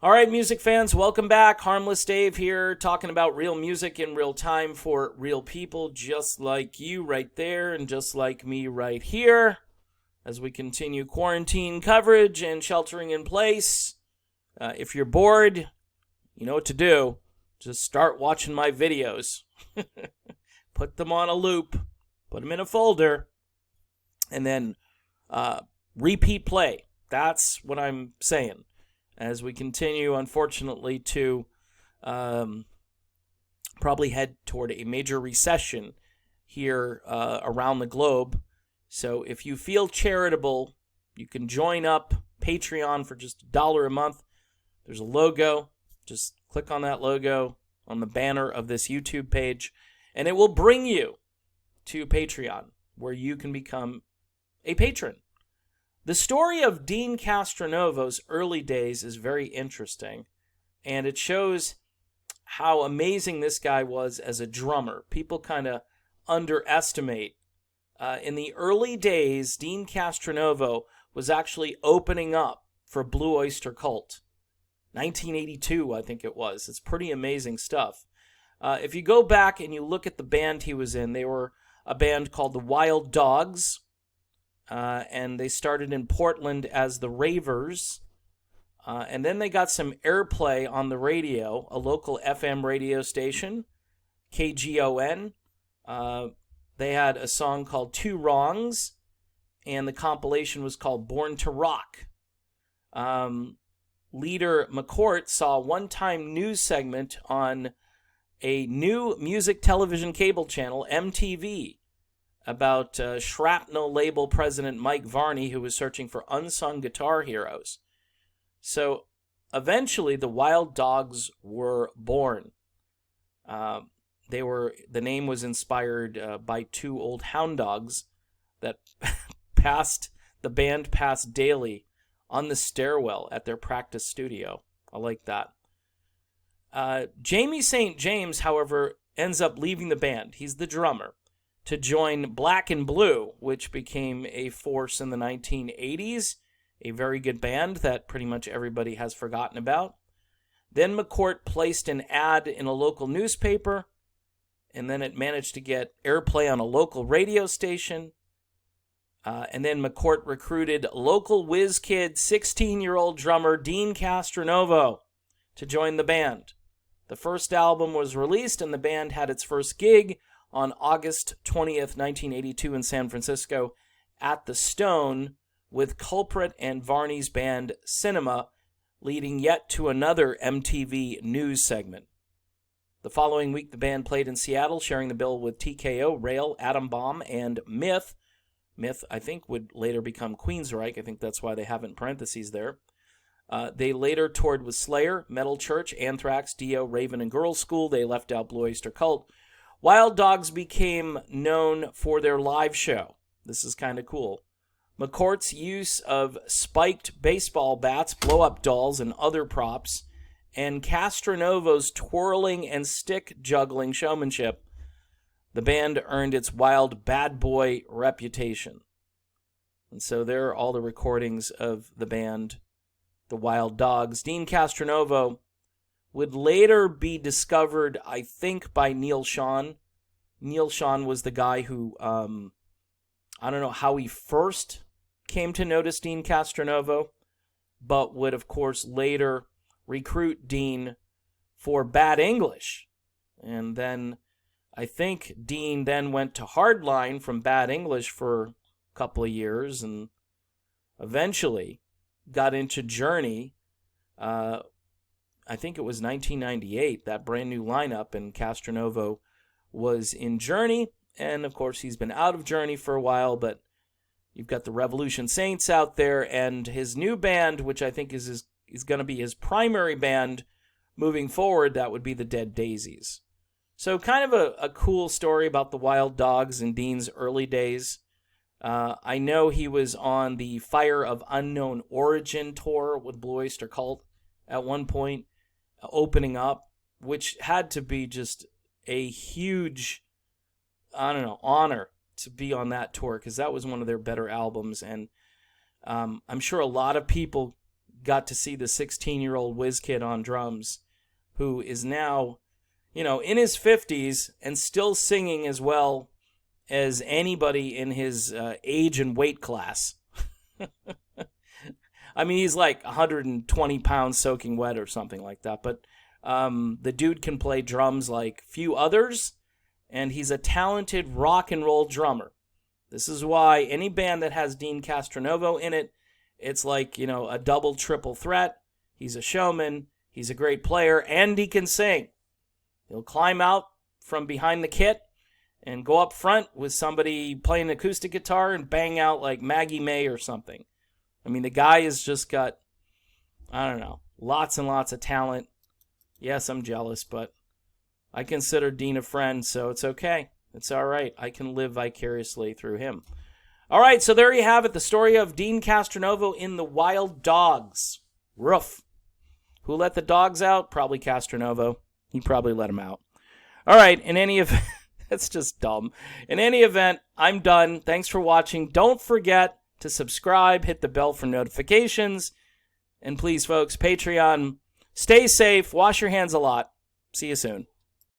All right, music fans, welcome back. Harmless Dave here, talking about real music in real time for real people just like you right there and just like me right here as we continue quarantine coverage and sheltering in place. If you're bored, you know what to do. Just start watching my videos. Put them on a loop, put them in a folder, and then repeat play. That's what I'm saying. As we continue, unfortunately, to probably head toward a major recession here around the globe. So if you feel charitable, you can join up Patreon for just $1 a month. There's a logo. Just click on that logo on the banner of this YouTube page, and it will bring you to Patreon, where you can become a patron. The story of Dean Castronovo's early days is very interesting, and it shows how amazing this guy was as a drummer. People kind of underestimate. In the early days, Dean Castronovo was actually opening up for Blue Oyster Cult. 1982, I think it was. It's pretty amazing stuff. If you go back and you look at the band he was in, they were a band called the Wild Dogs. And they started in Portland as the Ravers. And then they got some airplay on the radio, a local FM radio station, KGON. They had a song called Two Wrongs, and the compilation was called Born to Rock. Leader McCourt saw a one-time news segment on a new music television cable channel, MTV, about Shrapnel label president Mike Varney, who was searching for unsung guitar heroes. So eventually the Wild Dogs were born. The name was inspired by two old hound dogs that the band passed daily on the stairwell at their practice studio. I like that. Jamie St. James, however, ends up leaving the band. He's the drummer, to join Black and Blue, which became a force in the 1980s, a very good band that pretty much everybody has forgotten about. Then McCourt placed an ad in a local newspaper, and then it managed to get airplay on a local radio station. And then McCourt recruited local whiz kid, 16-year-old drummer Dean Castronovo to join the band. The first album was released, and the band had its first gig on August 20th, 1982 in San Francisco at the Stone with Culprit and Varney's band Cinema, leading yet to another MTV news segment. The following week, the band played in Seattle, sharing the bill with TKO, Rail, Atom Bomb, and Myth. Myth, I think, would later become Queensryche. I think that's why they have it in parentheses there. They later toured with Slayer, Metal Church, Anthrax, Dio, Raven, and Girls' School. They left out Blue Oyster Cult. Wild Dogs became known for their live show. This is kind of cool. McCourt's use of spiked baseball bats, blow-up dolls, and other props, and Castronovo's twirling and stick juggling showmanship, the band earned its wild bad boy reputation. And so there are all the recordings of the band, the Wild Dogs. Dean Castronovo would later be discovered, I think, by Neal Schon. Neal Schon was the guy who, I don't know how he first came to notice Dean Castronovo, but would, of course, later recruit Dean for Bad English. And then I think Dean then went to Hardline from Bad English for a couple of years and eventually got into Journey. I think it was 1998, that brand new lineup, and Castronovo was in Journey. And, of course, he's been out of Journey for a while, but you've got the Revolution Saints out there, and his new band, which I think is going to be his primary band moving forward, that would be the Dead Daisies. So kind of a cool story about the Wild Dogs in Dean's early days. I know he was on the Fire of Unknown Origin tour with Blue Oyster Cult at one point, opening up, which had to be just a huge, honor to be on that tour, because that was one of their better albums. And I'm sure a lot of people got to see the 16-year-old whiz kid on drums, who is now, in his 50s and still singing as well as anybody in his age and weight class. I mean, he's like 120 pounds soaking wet or something like that. But the dude can play drums like few others, and he's a talented rock and roll drummer. This is why any band that has Deen Castronovo in it, it's like, a double, triple threat. He's a showman, he's a great player, and he can sing. He'll climb out from behind the kit and go up front with somebody playing acoustic guitar and bang out like Maggie May or something. I mean, the guy has just got, lots and lots of talent. Yes, I'm jealous, but I consider Deen a friend, so it's okay. It's all right. I can live vicariously through him. All right, so there you have it. The story of Deen Castronovo in the Wild Dogs. Roof. Who let the dogs out? Probably Castronovo. He probably let them out. All right, in any event, that's just dumb. In any event, I'm done. Thanks for watching. Don't forget to subscribe, hit the bell for notifications, and please, folks, Patreon, stay safe, wash your hands a lot. See you soon.